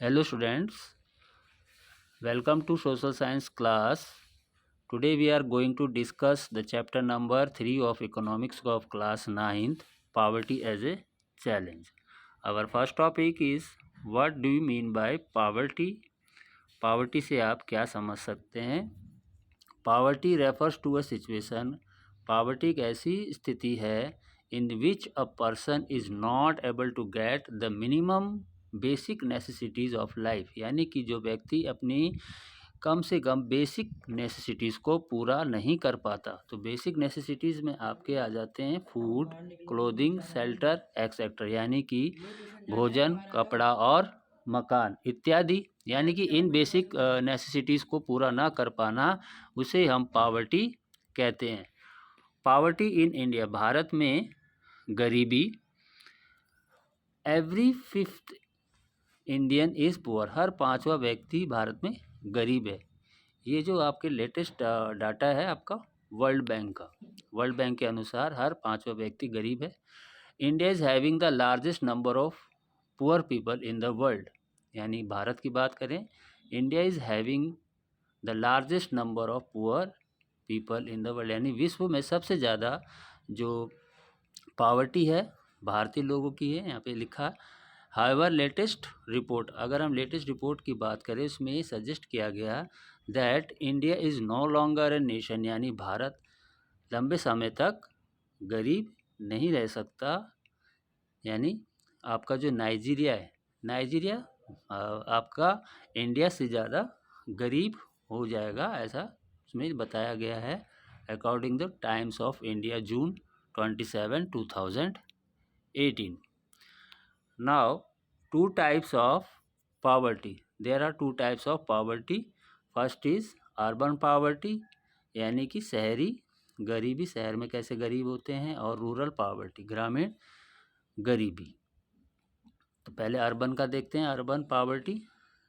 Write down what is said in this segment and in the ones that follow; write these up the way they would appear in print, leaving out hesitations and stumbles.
Hello students, welcome to social science class. Today we are going to discuss the chapter number 3 of economics of class 9th, poverty as a challenge. Our first topic is what do you mean by poverty? Poverty से आप क्या समझ सकते हैं? Poverty refers to a situation. Poverty एक ऐसी स्थिति है in which a person is not able to get the minimum basic necessities of life, यानी कि जो व्यक्ति अपनी कम से कम बेसिक नेसेसिटीज़ को पूरा नहीं कर पाता। तो बेसिक नेसेसिटीज़ में आपके आ जाते हैं फूड, क्लोथिंग, शेल्टर एक्सेट्रा, यानी कि भोजन, कपड़ा और मकान इत्यादि। यानी कि इन बेसिक नेसेसिटीज़ को पूरा ना कर पाना उसे हम पावर्टी कहते हैं। पावर्टी इन इंडिया, भारत में गरीबी, every fifth Indian is poor, हर पांचवा व्यक्ति भारत में गरीब है। ये जो आपके लेटेस्ट डाटा है आपका वर्ल्ड बैंक का, वर्ल्ड बैंक के अनुसार हर पांचवा व्यक्ति गरीब है। India is having the largest number of poor people in the world, यानी भारत की बात करें, India is having the largest number of poor people in the world, यानी विश्व में सबसे ज़्यादा जो पावर्टी है भारतीय लोगों की है, यहाँ पे लिखा। हाउएवर लेटेस्ट रिपोर्ट, अगर हम लेटेस्ट रिपोर्ट की बात करें उसमें ये सजेस्ट किया गया that India is no longer a nation, यानी भारत लंबे समय तक गरीब नहीं रह सकता। यानी आपका जो नाइजीरिया है, नाइजीरिया आपका इंडिया से ज़्यादा गरीब हो जाएगा, ऐसा उसमें बताया गया है according the times of India June 27, 2018. Now, two types of poverty. There are two types of poverty. First is urban poverty, यानी कि शहरी गरीबी, शहर में कैसे गरीब होते हैं, और रूरल पावर्टी, ग्रामीण गरीबी। तो पहले अर्बन का देखते हैं। Urban poverty,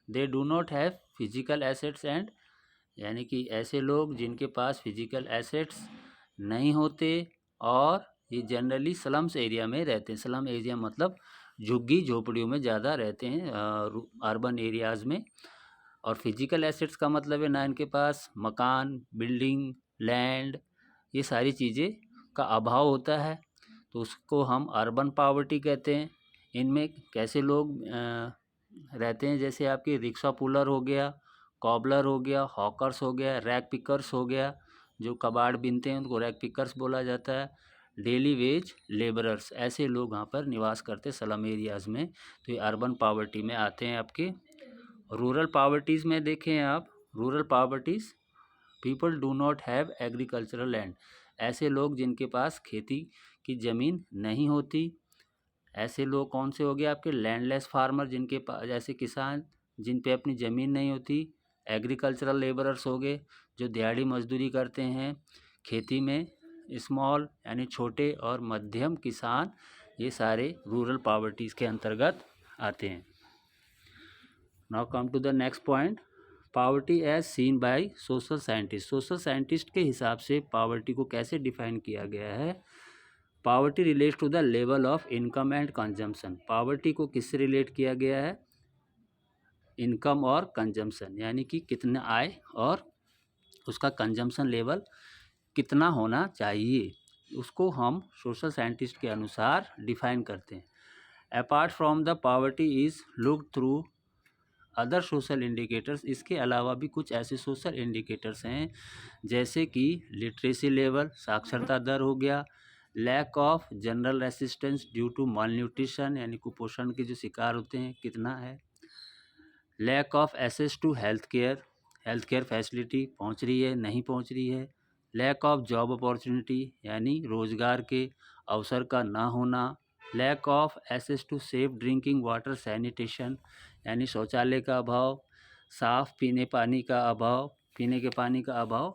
they do not have physical assets and, यानी कि ऐसे लोग जिनके पास फिजिकल एसेट्स नहीं होते और ये जनरली स्लम्स एरिया में रहते हैं। स्लम एरिया मतलब झुग्गी झोपड़ियों में ज़्यादा रहते हैं अर्बन एरियाज़ में। और फिजिकल एसेट्स का मतलब है ना इनके पास मकान, बिल्डिंग, लैंड, ये सारी चीज़ें का अभाव होता है, तो उसको हम अर्बन पावर्टी कहते हैं। इनमें कैसे लोग रहते हैं, जैसे आपके रिक्शा पुलर हो गया, कॉबलर हो गया, हॉकर्स हो गया, रैक पिकर्स हो गया, जो कबाड़ बीनते हैं उनको रैक पिकर्स बोला जाता है, डेली वेज लेबरर्स, ऐसे लोग वहाँ पर निवास करते स्लम एरियाज़ में, तो ये अर्बन पावर्टी में आते हैं आपके। रूरल पावर्टीज़ में देखें आप, rural poverties, people do not have agricultural land, ऐसे लोग जिनके पास खेती की ज़मीन नहीं होती। ऐसे लोग कौन से हो गए आपके, लैंडलेस फार्मर, जिनके पास, जैसे किसान जिन पे अपनी ज़मीन नहीं होती। एग्रीकल्चरल लेबरर्स हो गए जो दिहाड़ी मजदूरी करते हैं खेती में। स्मॉल यानी छोटे और मध्यम किसान, ये सारे रूरल पावर्टीज़ के अंतर्गत आते हैं। Now come to the next point, poverty as seen by social scientist. Social scientist के हिसाब से पावर्टी को कैसे डिफाइन किया गया है। Poverty relates to the level of income and consumption. Poverty को किससे रिलेट किया गया है, इनकम और कंजम्पशन, यानी कि कितना आय और उसका कंजम्पशन लेवल कितना होना चाहिए, उसको हम सोशल साइंटिस्ट के अनुसार डिफाइन करते हैं। Apart from the poverty is look through other social indicators, इसके अलावा भी कुछ ऐसे सोशल इंडिकेटर्स हैं जैसे कि लिटरेसी लेवल, साक्षरता दर हो गया, lack of general resistance due to malnutrition, यानी कुपोषण के जो शिकार होते हैं कितना है, lack of access to health care facility पहुंच रही है नहीं पहुंच रही है, लैक ऑफ जॉब अपॉर्चुनिटी, यानी रोज़गार के अवसर का ना होना, lack of access to safe drinking water sanitation, यानी शौचालय का अभाव, साफ़ पीने पानी का अभाव, पीने के पानी का अभाव,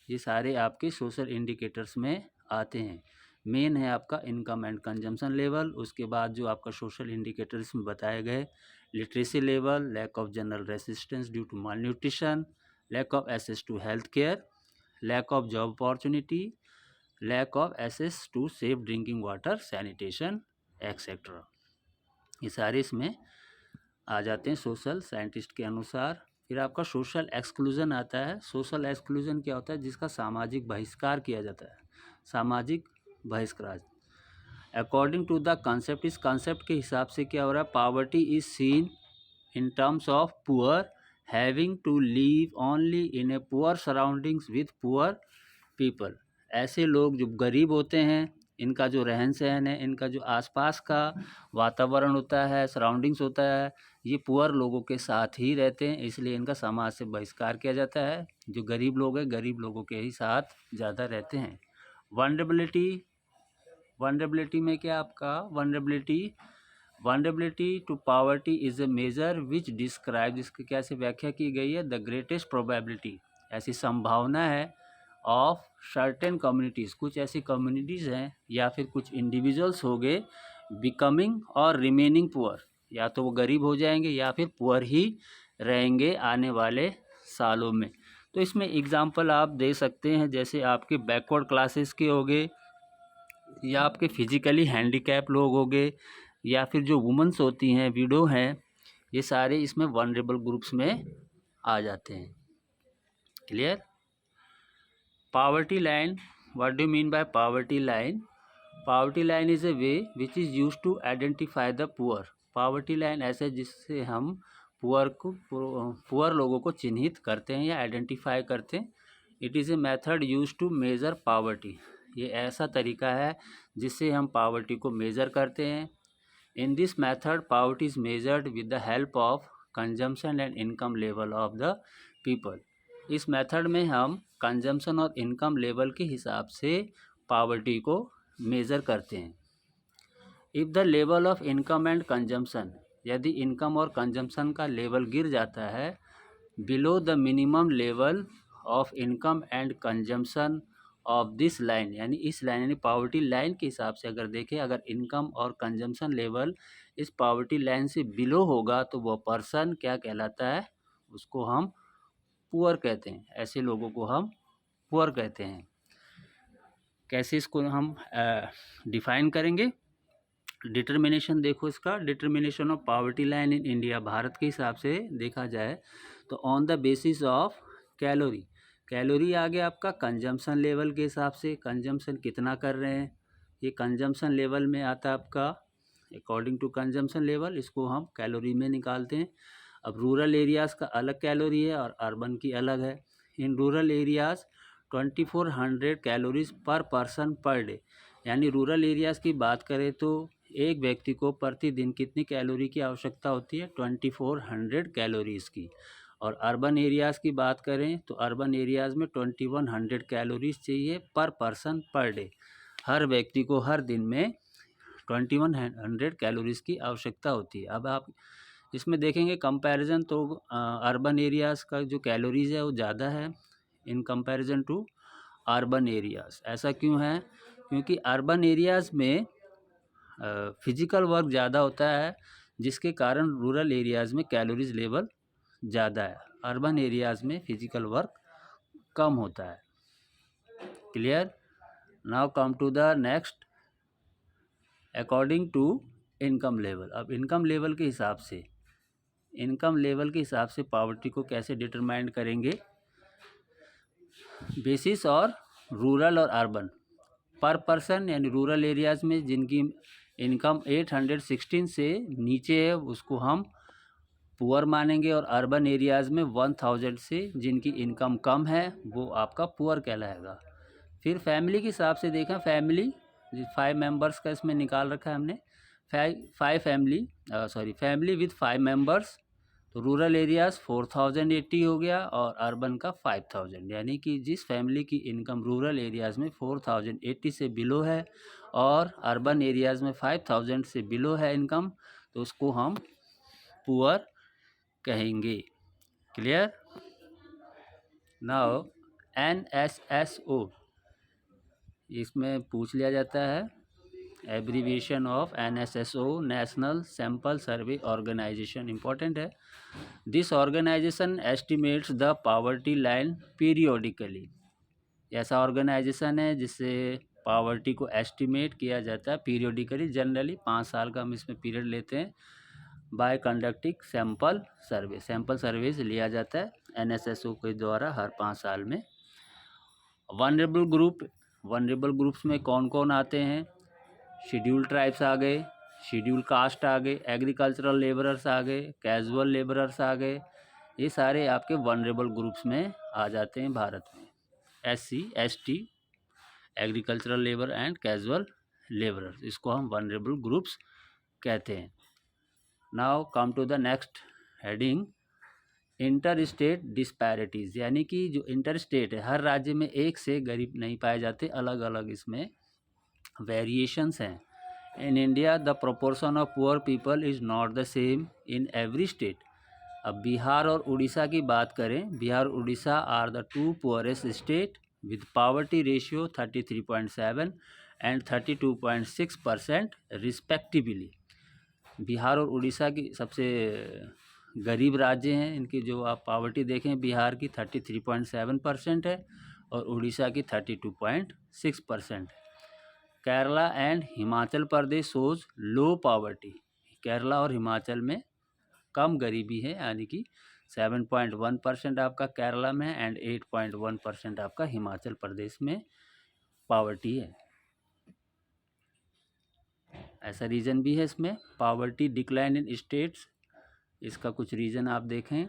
ये सारे आपके सोशल इंडिकेटर्स में आते हैं। मेन है आपका इनकम एंड कंजम्पशन लेवल, उसके बाद जो आपका सोशल इंडिकेटर्स में बताए गए, literacy level, lack of general resistance due to malnutrition, lack of access to health care, lack of job opportunity, lack of access to safe drinking water sanitation etcetera, ये सारे इसमें आ जाते हैं social scientist के अनुसार। फिर आपका social exclusion आता है। सोशल एक्सक्लूजन क्या होता है? जिसका सामाजिक बहिष्कार किया जाता है, सामाजिक बहिष्कार। अकॉर्डिंग टू द कंसेप्ट, इस कंसेप्ट के हिसाब से क्या हो रहा है? Poverty is seen in terms of poor having to live only in a poor surroundings with poor people. ऐसे लोग जो गरीब होते हैं, इनका जो रहन सहन है, इनका जो आसपास का वातावरण होता है, सराउंडिंग्स होता है, ये पुअर लोगों के साथ ही रहते हैं, इसलिए इनका समाज से बहिष्कार किया जाता है। जो गरीब लोग हैं, गरीब लोगों के ही साथ ज़्यादा रहते हैं। वनरेबिलिटी, वनरेबिलिटी में क्या आपका? Vulnerability to poverty is a major which describe, जिसकी कैसे व्याख्या की गई है? द ग्रेटेस्ट प्रोबेबिलिटी, ऐसी संभावना है ऑफ सर्टेन कम्युनिटीज़, कुछ ऐसी कम्युनिटीज़ हैं या फिर कुछ इंडिविजुअल्स हो गए, बिकमिंग और रिमेनिंग पुअर, या तो वो गरीब हो जाएंगे या फिर पुअर ही रहेंगे आने वाले सालों में। तो इसमें एग्जांपल आप दे सकते हैं, जैसे आपके बैकवर्ड क्लासेस के हो गए, या आपके फिजिकली हैंडीकैप लोग हो गए, या फिर जो वुमेंस होती हैं, विडो हैं, ये सारे इसमें वनरेबल ग्रुप्स में आ जाते हैं। Clear? Poverty line, what do you mean by poverty line? Poverty line is a way which is used to identify the poor. Poverty line ऐसे जिससे हम पुअर लोगों को चिन्हित करते हैं या आइडेंटिफाई करते हैं। It is a method use to measure poverty, ये ऐसा तरीका है जिससे हम पावर्टी को मेज़र करते हैं। In this method poverty is measured with the help of consumption and income level of the people. इस मेथड में हम कंजम्पशन और इनकम लेवल के हिसाब से पावर्टी को मेज़र करते हैं। If the level of income and consumption, यदि इनकम और कंजम्पशन का लेवल गिर जाता है below the minimum level of income and consumption of this line, यानी इस लाइन यानी पावर्टी लाइन के हिसाब से अगर देखें, अगर इनकम और कंजम्पशन लेवल इस पावर्टी लाइन से बिलो होगा तो वह पर्सन क्या कहलाता है? उसको हम पुअर कहते हैं। ऐसे लोगों को हम पुअर कहते हैं। कैसे इसको हम डिफाइन करेंगे? डिटर्मिनेशन देखो इसका, determination of poverty line in India, भारत के हिसाब से देखा जाए तो on the basis of calorie. Calorie आ गया आपका कंजम्पशन लेवल के हिसाब से, कंजम्पशन कितना कर रहे हैं, ये कंजम्पशन लेवल में आता है आपका। अकॉर्डिंग टू कंजम्पशन लेवल इसको हम कैलोरी में निकालते हैं। अब रूरल एरियाज़ का अलग कैलोरी है और अर्बन की अलग है। इन रूरल एरियाज़ 2400 कैलोरीज पर पर्सन पर डे, यानी रूरल एरियाज़ की बात करें तो एक व्यक्ति को प्रतिदिन कितनी कैलोरी की आवश्यकता होती है? 2400 कैलोरीज़ की। और अर्बन एरियाज़ की बात करें तो अर्बन एरियाज़ में 2100 कैलोरीज चाहिए पर पर्सन पर डे। हर व्यक्ति को हर दिन में 2100 कैलोरीज़ की आवश्यकता होती है। अब आप इसमें देखेंगे कंपैरिजन तो अर्बन एरियाज़ का जो कैलोरीज़ है वो ज़्यादा है in comparison to urban areas. ऐसा क्यों है? क्योंकि अर्बन एरियाज़ में फिजिकल वर्क ज़्यादा होता है, जिसके कारण रूरल एरियाज़ में कैलोरीज लेवल ज़्यादा है, अर्बन एरियाज़ में फिजिकल वर्क कम होता है। Clear? Now come to the next, according to income level. अब इनकम लेवल के हिसाब से, इनकम लेवल के हिसाब से पावर्टी को कैसे डिटरमाइन करेंगे? बेसिस और रूरल और अर्बन पर पर्सन, यानी रूरल एरियाज़ में जिनकी इनकम 816 से नीचे है उसको हम पुअर मानेंगे, और अर्बन एरियाज़ में 1000 से जिनकी इनकम कम है वो आपका पुअर कहलाएगा। फिर फैमिली के हिसाब से देखा, फैमिली 5 मेंबर्स का इसमें निकाल रखा है हमने। फैमिली विथ 5 मेंबर्स, तो रूरल एरियाज़ 4080 हो गया और अर्बन का 5000, यानी कि जिस फैमिली की इनकम रूरल एरियाज़ में 4080 से बिलो है और अर्बन एरियाज़ में 5000 से बिलो है इनकम, तो उसको हम पुअर कहेंगे। क्लियर? नाउ NSSO, इसमें पूछ लिया जाता है abbreviation of NSSO, national sample survey organisation, important है। This organisation estimates the poverty line periodically, ऐसा ऑर्गेनाइजेशन है जिससे पावर्टी को एस्टिमेट किया जाता है पीरियोडिकली, जनरली 5 साल का हम इसमें पीरियड लेते हैं। Bye conducting sample survey, sample service लिया जाता है NSSO के द्वारा हर 5 साल में। वनरेबल ग्रुप, वनरेबल ग्रुप्स में कौन कौन आते हैं? शेड्यूल ट्राइब्स आ गए, शेड्यूल कास्ट आ गए, एग्रीकल्चरल लेबरर्स आ गए, कैजुअल लेबरर्स आ गए, ये सारे आपके वनरेबल ग्रुप्स में आ जाते हैं भारत में। SC ST, agricultural labour and casual labourers, इसको हम वनरेबल ग्रुप्स कहते हैं। Now come to the next heading, inter state disparities, यानी कि जो इंटर स्टेट है, हर राज्य में एक से गरीब नहीं पाए जाते, अलग अलग इसमें वेरिएशंस हैं। In India the proportion of poor people is not the same in every state. अब बिहार और उड़ीसा की बात करें, बिहार और Orissa are the 2 poorest state with poverty ratio 33.7 and 32.6% respectively. Bihar और उड़ीसा की सबसे गरीब राज्य हैं, इनकी जो आप पावर्टी देखें, बिहार की 33.7% है और उड़ीसा की 32.6%। Kerala and Himachal Pradesh shows low poverty, Kerala और हिमाचल में कम गरीबी है, यानी कि 7.1% आपका केरला में एंड 8.1% आपका हिमाचल प्रदेश में पावर्टी है। ऐसा रीज़न भी है इसमें, पावर्टी डिक्लाइन इन स्टेट्स, इसका कुछ रीज़न आप देखें।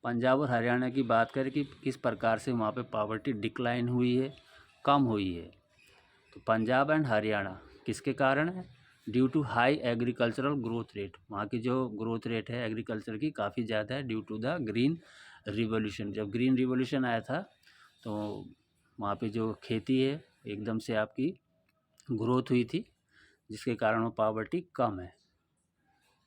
पंजाब और हरियाणा की बात करें कि किस प्रकार से वहाँ पे पावर्टी डिक्लाइन हुई है, कम हुई है, तो पंजाब एंड हरियाणा किसके कारण है? Due to high agricultural growth rate, वहाँ की जो ग्रोथ रेट है एग्रीकल्चर की काफ़ी ज़्यादा है, due to the green revolution. जब ग्रीन रिवॉल्यूशन आया था तो वहाँ पे जो खेती है एकदम से आपकी ग्रोथ हुई थी, जिसके कारण वो पावर्टी कम है।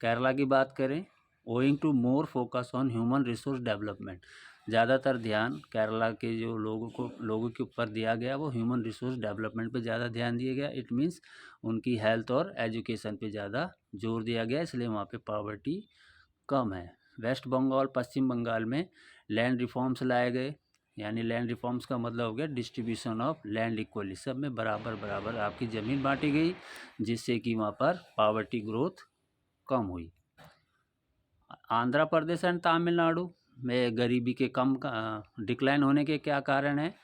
केरला की बात करें, owing to more focus on human resource development, ज़्यादातर ध्यान केरला के जो लोगों के ऊपर दिया गया वो ह्यूमन रिसोर्स डेवलपमेंट पे ज़्यादा ध्यान दिया गया। इट मीन्स उनकी हेल्थ और एजुकेशन पे ज़्यादा जोर दिया गया, इसलिए वहाँ पे पावर्टी कम है। वेस्ट बंगाल, पश्चिम बंगाल में लैंड रिफॉर्म्स लाए गए, यानी लैंड रिफॉर्म्स का मतलब हो गया डिस्ट्रीब्यूशन ऑफ लैंड इक्वली, सब में बराबर बराबर आपकी ज़मीन बांटी गई, जिससे कि वहाँ पर पावर्टी ग्रोथ कम हुई। आंध्र प्रदेश एंड तमिलनाडु में गरीबी के कम डिक्लाइन होने के क्या कारण है?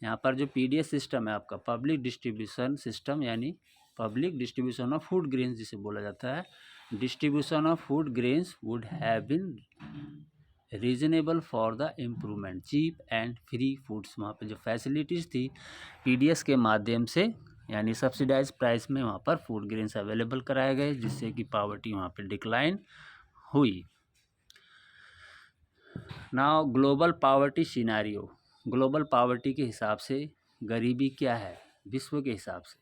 यहाँ पर जो PDS सिस्टम है आपका, पब्लिक डिस्ट्रीब्यूशन सिस्टम, यानी public distribution of food grains जिसे बोला जाता है, distribution of food grains would have been reasonable for the improvement cheap and free foods. वहाँ पे जो फैसिलिटीज़ थी PDS के माध्यम से, यानी सब्सिडाइज प्राइस में वहाँ पर फूड ग्रेन्स अवेलेबल कराए गए, जिससे कि पावर्टी वहाँ पे डिक्लाइन हुई। Now global poverty scenario, global poverty के हिसाब से गरीबी क्या है विश्व के हिसाब से?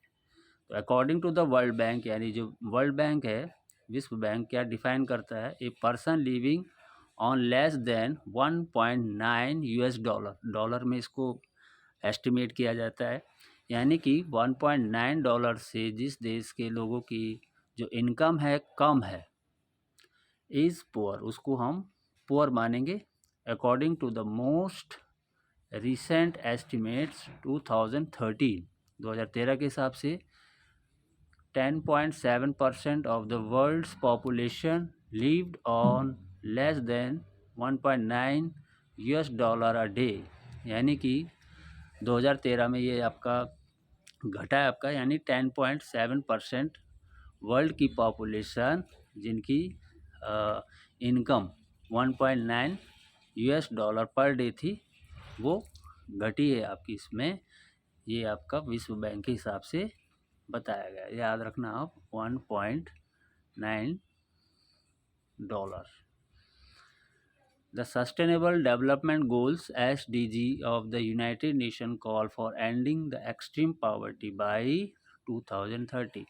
तो according to the World Bank, यानी जो वर्ल्ड बैंक है, विश्व बैंक क्या डिफाइन करता है? A person living on less than 1.9 US dollar, dollar में इसको एस्टिमेट किया जाता है, यानी कि 1.9 डॉलर से जिस देश के लोगों की जो इनकम है कम है, इज़ पुअर, उसको हम पुअर मानेंगे। According to the most recent estimates 2013 के हिसाब से 10.7% of the world's population lived on less than 1.9 US dollar a day, यानी कि 2013 में ये आपका घटा है आपका, यानी 10.7% वर्ल्ड की पॉपुलेशन जिनकी income 1.9 US dollar per day थी, वो घटी है आपकी इसमें। ये आपका विश्व बैंक के हिसाब से बताया गया, याद रखना आप, 1.9 dollar. The sustainable development goals SDG of the United Nation call for ending the extreme poverty by 2030।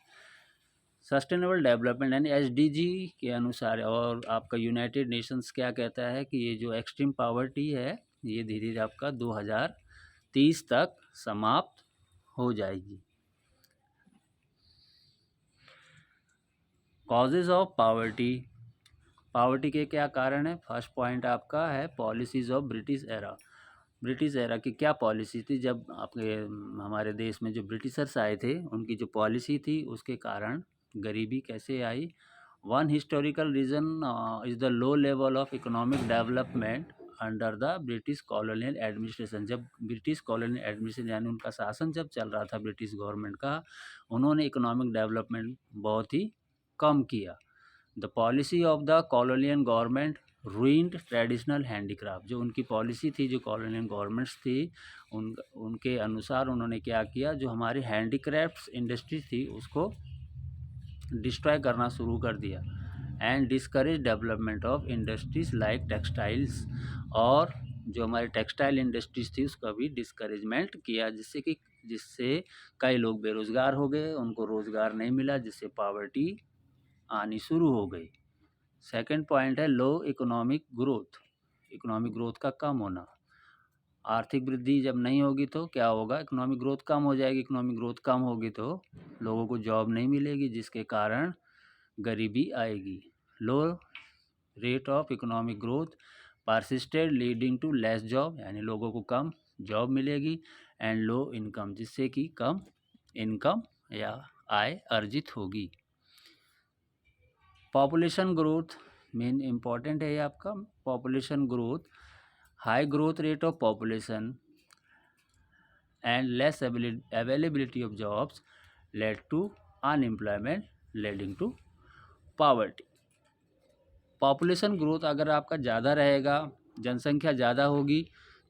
Sustainable development यानी SDG के अनुसार, और आपका यूनाइटेड नेशंस क्या कहता है कि ये जो एक्सट्रीम पॉवर्टी है ये धीरे धीरे आपका 2030 तक समाप्त हो जाएगी। कॉजेज ऑफ पावर्टी, पावर्टी के क्या कारण है? फर्स्ट पॉइंट आपका है policies of British era. British era की क्या पॉलिसी थी? जब आपके हमारे देश में जो ब्रिटिशर्स आए थे, उनकी जो पॉलिसी थी उसके कारण गरीबी कैसे आई? One historical reason is the low level of economic development under the British colonial administration. जब ब्रिटिश कॉलोनियल एडमिनिस्ट्रेशन यानी उनका शासन जब चल रहा था ब्रिटिश गवर्नमेंट का, उन्होंने इकोनॉमिक डेवलपमेंट बहुत ही कम किया। The policy of the colonial government ruined traditional handicraft. जो उनकी पॉलिसी थी, जो कॉलोनियल गवर्नमेंट्स थी, उनके अनुसार उन्होंने क्या किया, जो हमारी हैंडीक्राफ्ट्स इंडस्ट्री थी उसको डिस्ट्रॉय करना शुरू कर दिया। And discourage development of industries like textiles, और जो हमारी टेक्सटाइल इंडस्ट्रीज थी उसका भी डिस्करेजमेंट किया, जिससे कई लोग बेरोज़गार हो गए, उनको रोज़गार नहीं मिला, जिससे पॉवर्टी आनी शुरू हो गई। सेकंड पॉइंट है low economic growth. Economic growth का कम होना। आर्थिक वृद्धि जब नहीं होगी तो क्या होगा, इकोनॉमिक ग्रोथ कम हो जाएगी। इकोनॉमिक ग्रोथ कम होगी तो लोगों को जॉब नहीं मिलेगी, जिसके कारण गरीबी आएगी। Low rate of economic growth persisted leading to less job, यानी लोगों को कम जॉब मिलेगी। एंड लो इनकम, जिससे कि कम इनकम या आय अर्जित होगी। पॉपुलेशन ग्रोथ मेन इम्पॉर्टेंट है ये आपका। Population growth, high growth rate of population and less availability of jobs led to unemployment leading to poverty। Population growth अगर आपका ज़्यादा रहेगा, जनसंख्या ज़्यादा होगी,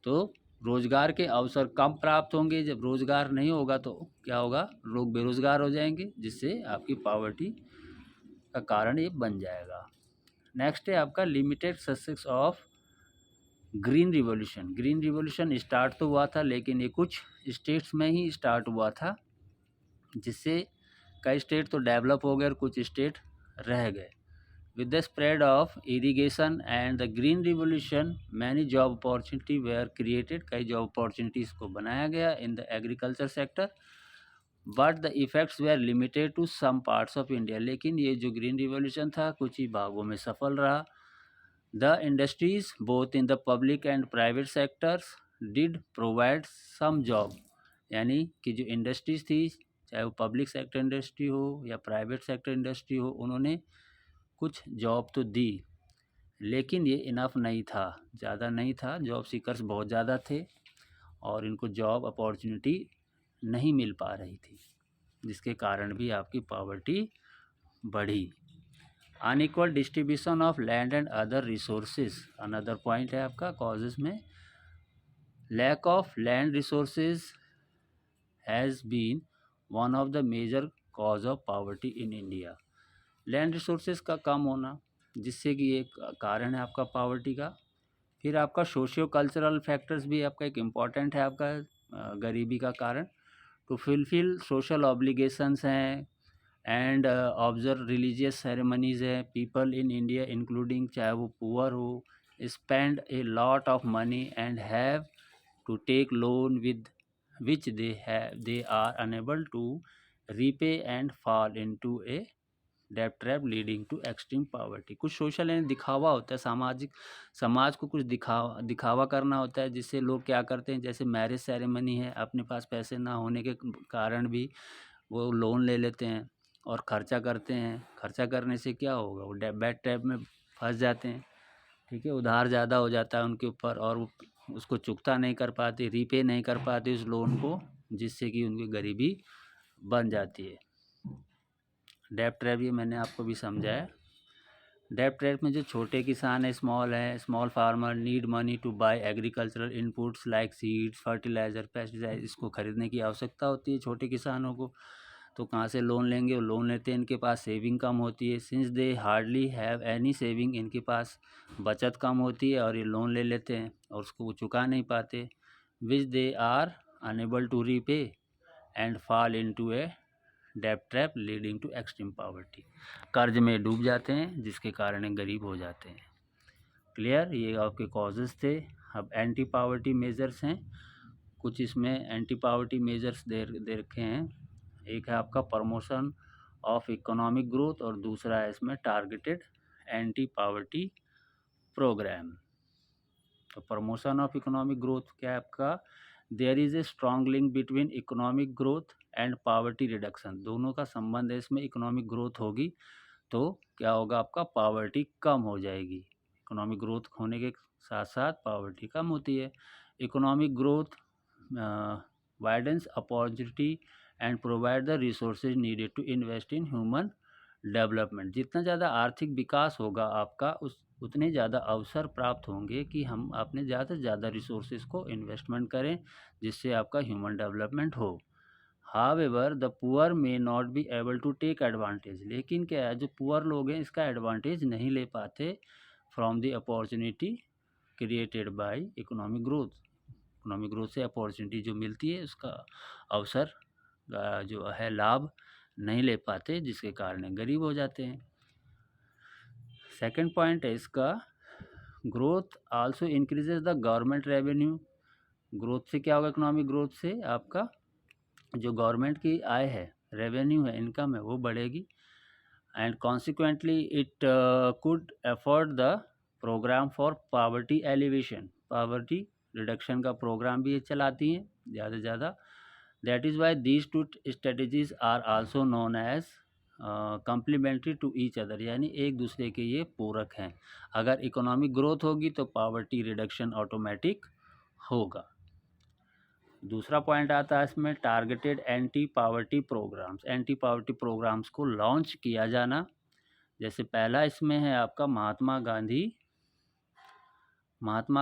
तो रोज़गार के अवसर कम प्राप्त होंगे। जब रोज़गार नहीं होगा तो क्या होगा, लोग बेरोज़गार हो जाएंगे, जिससे आपकी पॉवर्टी का कारण ये बन जाएगा। नेक्स्ट है आपका limited success of green revolution. Green revolution start तो हुआ था, लेकिन ये कुछ स्टेट्स में ही स्टार्ट हुआ था, जिससे कई स्टेट तो डेवलप हो गए और कुछ स्टेट रह गए। With the spread of irrigation and the green revolution many job opportunity were created. कई जॉब अपॉर्चुनिटीज़ को बनाया गया in the agriculture sector, but the effects were limited to some parts of India. लेकिन ये जो green revolution था कुछ ही भागों में सफल रहा। The industries, both in the public and private sectors, did provide some job। यानी कि जो इंडस्ट्रीज थी, चाहे वो पब्लिक सेक्टर इंडस्ट्री हो या प्राइवेट सेक्टर इंडस्ट्री हो, उन्होंने कुछ जॉब तो दी, लेकिन ये इनफ नहीं था, ज़्यादा नहीं था। जॉब सीकर्स बहुत ज़्यादा थे और इनको जॉब अपॉर्चुनिटी नहीं मिल पा रही थी, जिसके कारण भी आपकी पॉवर्टी बढ़ी। Unequal distribution of land and other resources another point है आपका कॉजेज में। Lack of land resources has been one of the major cause of poverty in India. Land resources का कम होना, जिससे कि एक कारण है आपका पॉवर्टी का। फिर आपका सोशियो कल्चरल फैक्टर्स भी आपका एक इम्पॉर्टेंट है आपका गरीबी का कारण। टू फुलफिल सोशल ऑब्लिगेशंस हैं एंड ऑब्जर्व रिलीजियस सेरेमनीज़ है। पीपल इन इंडिया इंक्लूडिंग, चाहे वो पुअर हो, spend a lot of money and have to take loan with which they are unable to repay and fall into a डेब्ट trap leading to extreme poverty. कुछ social यानी दिखावा होता है, समाज को कुछ दिखावा करना होता है, जिससे लोग क्या करते हैं, जैसे मैरिज सेरेमनी है, अपने पास पैसे ना होने के कारण भी वो लोन ले लेते हैं और ख़र्चा करते हैं। खर्चा करने से क्या होगा, वो डेब्ट ट्रैप में फंस जाते हैं। ठीक है, उधार ज़्यादा हो जाता है उनके ऊपर और वो उसको चुकता नहीं कर पाते, रीपे नहीं कर पाते उस लोन को, जिससे कि उनकी गरीबी बन जाती है। डेब्ट ट्रैप ये मैंने आपको भी समझाया। डेब्ट ट्रैप में जो छोटे किसान है, small farmer need money to buy agricultural inputs like seeds, fertiliser, pesticide. इसको खरीदने की आवश्यकता होती है छोटे किसानों को, तो कहाँ से लोन लेंगे, वो लोन लेते हैं, इनके पास सेविंग कम होती है। Since they hardly have any saving, इनके पास बचत कम होती है और ये लोन ले लेते हैं और उसको वो चुका नहीं पाते। Which they are unable to repay and fall into a डेब्ट trap leading to extreme poverty. कर्ज में डूब जाते हैं, जिसके कारण ये गरीब हो जाते हैं। क्लियर, ये आपके कॉजेज़ थे। अब एंटी पॉवर्टी मेजर्स हैं कुछ, इसमें एंटी पॉवर्टी मेजर्स दे रखे हैं। एक है आपका प्रमोशन ऑफ इकोनॉमिक ग्रोथ और दूसरा है इसमें टारगेटेड एंटी पॉवर्टी प्रोग्राम। तो प्रमोशन ऑफ इकोनॉमिक ग्रोथ क्या है आपका, there is a strong link between economic growth and poverty reduction. दोनों का संबंध है इसमें। इकोनॉमिक ग्रोथ होगी तो क्या होगा, आपका पॉवर्टी कम हो जाएगी। इकोनॉमिक ग्रोथ होने के साथ साथ पॉवर्टी कम होती है। Economic growth widens opportunity and provide the resources needed to invest in human development. जितना ज़्यादा आर्थिक विकास होगा आपका, उतने ज़्यादा अवसर प्राप्त होंगे कि हम अपने ज़्यादा से ज़्यादा रिसोर्सेज को इन्वेस्टमेंट करें, जिससे आपका ह्यूमन डेवलपमेंट हो। However the poor may not be able to take advantage. लेकिन क्या है, जो पुअर लोग हैं इसका एडवांटेज नहीं ले पाते from the opportunity created by economic growth. Economic growth से अपॉर्चुनिटी जो मिलती है उसका अवसर जो है लाभ नहीं ले पाते, जिसके कारण गरीब हो जाते हैं। सेकंड पॉइंट है इसका, growth also increases the government revenue. Growth से क्या होगा, इकोनॉमिक ग्रोथ से आपका जो गवर्नमेंट की आय है, रेवेन्यू है, इनकम है, वो बढ़ेगी। And consequently it could afford the programme for poverty alleviation. Poverty reduction का प्रोग्राम भी ये चलाती हैं ज़्यादा से ज़्यादा। That is why these two strategies are also known as complementary to each other, यानी एक दूसरे के ये पूरक हैं। अगर इकोनॉमिक ग्रोथ होगी तो पॉवर्टी रिडक्शन ऑटोमेटिक होगा। दूसरा पॉइंट आता है इसमें, targeted anti poverty programmes. Anti poverty programmes को लॉन्च किया जाना। जैसे पहला इसमें है आपका Mahatma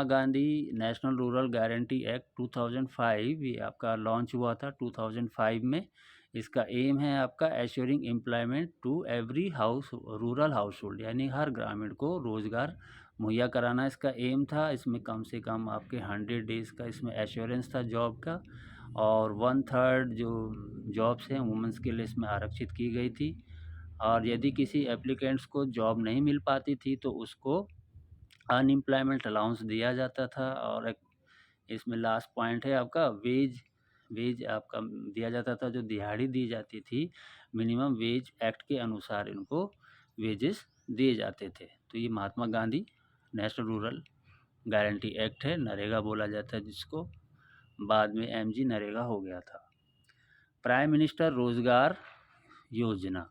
Gandhi national rural guarantee act 2005, ये आपका लॉन्च हुआ था 2005 में। इसका एम है आपका assuring employment to every house rural household, यानी हर ग्रामीण को रोजगार मुहैया कराना इसका एम था। इसमें कम से कम आपके 100 डेज़ का इसमें एश्योरेंस था जॉब का, और 1/3 जो जॉब्स हैं वुमेंस के लिए इसमें आरक्षित की गई थी। और यदि किसी एप्लीकेंट्स को जॉब नहीं मिल पाती थी तो उसको अनएम्प्लॉयमेंट अलाउंस दिया जाता था। और एक इसमें लास्ट पॉइंट है आपका, वेज आपका दिया जाता था, जो दिहाड़ी दी जाती थी मिनिमम वेज एक्ट के अनुसार इनको वेजेस दिए जाते थे। तो ये Mahatma Gandhi national rural guarantee act है, नरेगा बोला जाता है जिसको, बाद में एमजी नरेगा हो गया था। प्राइम मिनिस्टर रोजगार योजना,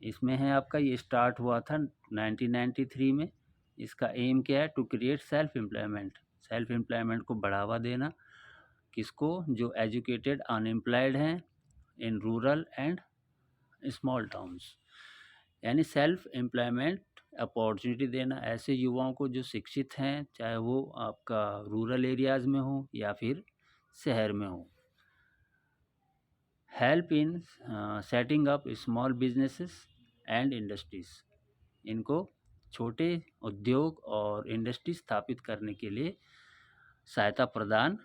इसमें है आपका, ये स्टार्ट हुआ था 1993 में। इसका एम क्या है, टू क्रिएट सेल्फ एम्प्लॉयमेंट को बढ़ावा देना। किसको, जो एजुकेटेड अनएम्प्लॉयड हैं in rural and small towns, यानी सेल्फ एम्प्लॉयमेंट अपॉर्चुनिटी देना ऐसे युवाओं को जो शिक्षित हैं, चाहे वो आपका रूरल एरियाज़ में हो या फिर शहर में हो। Help in setting up small businesses and industries, इनको छोटे उद्योग और इंडस्ट्री स्थापित करने के लिए सहायता प्रदान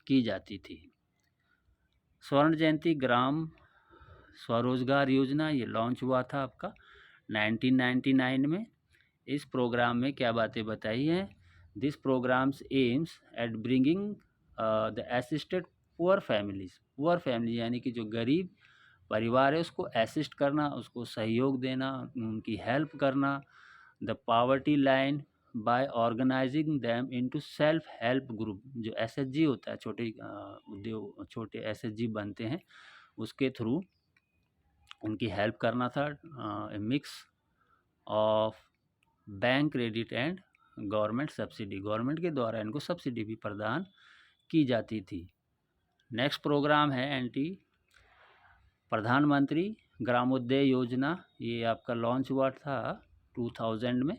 की जाती थी। स्वर्ण जयंती ग्राम स्वरोजगार योजना, ये लॉन्च हुआ था आपका 1999 में। इस प्रोग्राम में क्या बातें बताई हैं, this programmes aims at bringing the assisted poor family, यानी कि जो गरीब परिवार है उसको असिस्ट करना, उसको सहयोग देना, उनकी हेल्प करना। The poverty line by organizing them into self help group, जो एसएचजी होता है, छोटे उद्योग, छोटे एसएचजी बनते हैं, उसके थ्रू उनकी हेल्प करना था। Mix of bank credit and government subsidy, government के द्वारा इनको सब्सिडी भी प्रदान की जाती थी। नेक्स्ट प्रोग्राम है एंटी प्रधानमंत्री ग्रामोदय योजना, ये आपका लॉन्च हुआ था 2000 में।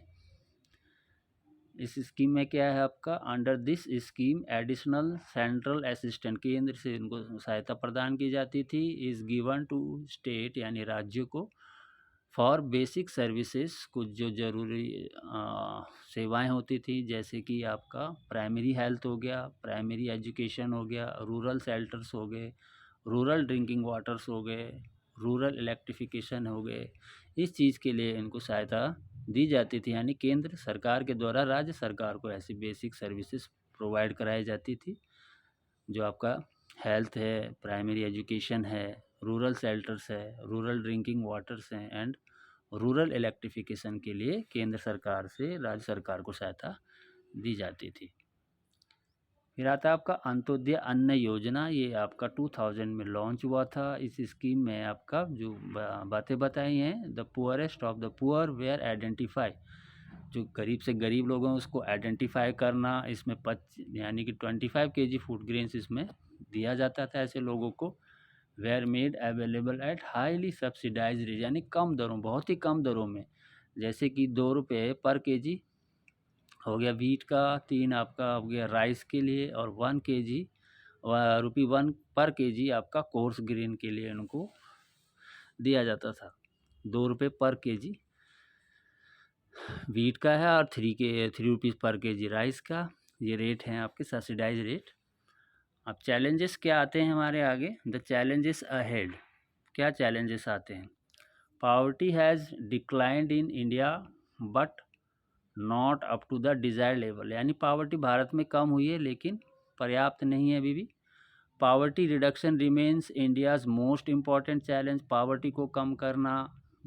इस स्कीम में क्या है आपका, under this scheme additional central assistant, केंद्र से इनको सहायता प्रदान की जाती थी, इज़ गिवन टू स्टेट, यानी राज्यों को, फॉर बेसिक सर्विसेज, कुछ जो ज़रूरी सेवाएं होती थी, जैसे कि आपका प्राइमरी हेल्थ हो गया, प्राइमरी एजुकेशन हो गया, रूरल शेल्टर्स हो गए, रूरल ड्रिंकिंग वाटर्स हो गए, रूरल इलेक्ट्रिफिकेशन हो गए। इस चीज़ के लिए इनको सहायता दी जाती थी, यानी केंद्र सरकार के द्वारा राज्य सरकार को ऐसी बेसिक सर्विसेज प्रोवाइड कराई जाती थी, जो आपका हेल्थ है, प्राइमरी एजुकेशन है, रूरल शेल्टर्स है, रूरल ड्रिंकिंग वाटर्स हैं, एंड रूरल इलेक्ट्रिफिकेशन के लिए केंद्र सरकार से राज्य सरकार को सहायता दी जाती थी। फिर आता है आपका अंत्योदय अन्न योजना। ये आपका 2000 में लॉन्च हुआ था। इस स्कीम में आपका जो बातें बताई हैं, the poorest of the poor were identify, जो गरीब से गरीब लोग हैं उसको आइडेंटिफाई करना। इसमें यानी कि 25 kg फूड ग्रेन्स इसमें दिया जाता था ऐसे लोगों को। Were made available at highly subsidize rate, यानी कम दरों, बहुत ही कम दरों में। जैसे कि 2 रुपये पर केजी हो गया वीट का, 3 आपका हो गया राइस के लिए, और 1 kg रुपी 1 पर केजी आपका कोर्स ग्रेन के लिए उनको दिया जाता था। 2 रुपये पर केजी वीट का है और 3 रुपीज़ पर केजी राइस का। ये रेट हैं आपके सब्सिडाइज रेट। अब चैलेंजेस क्या आते हैं हमारे आगे, द चैलेंजेस अहेड। क्या चैलेंजेस आते हैं? Poverty has declined in India but not up to the desired level, यानी पावर्टी भारत में कम हुई है लेकिन पर्याप्त नहीं है अभी भी। Poverty reduction remains India's most important challenge. Poverty को कम करना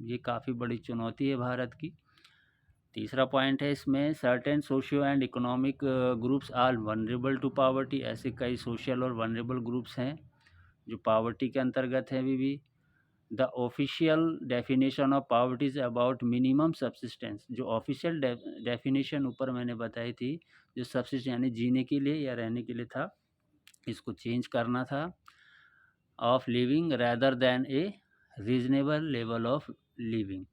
ये काफ़ी बड़ी चुनौती है भारत की। तीसरा पॉइंट है इसमें, certain socio and economic groups are vulnerable to poverty. ऐसे कई सोशल और वनरेबल ग्रुप्स हैं जो पावर्टी के अंतर्गत हैं अभी भी। The official definition of poverty is about minimum subsistence. जो ऑफिशियल डेफिनेशन ऊपर मैंने बताई थी, जो सब्सिस्टेंस यानी जीने के लिए या रहने के लिए था, इसको चेंज करना था। Of living rather than a reasonable level of living.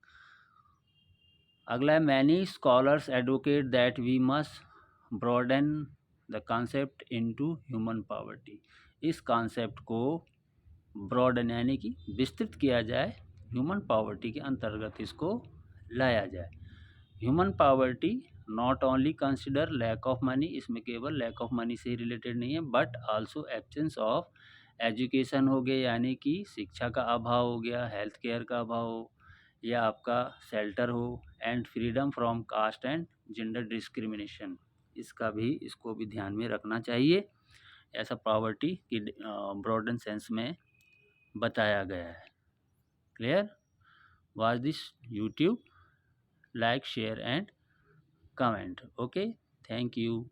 अगला है, many scholars advocate that we must broaden the concept into human poverty. इस कॉन्सेप्ट को ब्रॉडन यानी कि विस्तृत किया जाए, ह्यूमन पावर्टी के अंतर्गत इसको लाया जाए। Human poverty not only consider lack of money, इसमें केवल लैक ऑफ मनी से रिलेटेड नहीं है, but also absence of education हो गया, यानी कि शिक्षा का अभाव हो गया, हेल्थ केयर का अभाव हो, या आपका शेल्टर हो, and freedom from cast and gender discrimination. इसको भी ध्यान में रखना चाहिए। ऐसा पावर्टी की ब्रॉडन सेंस में बताया गया है। Clear? Watch this YouTube, like, share and comment. Okay, thank you.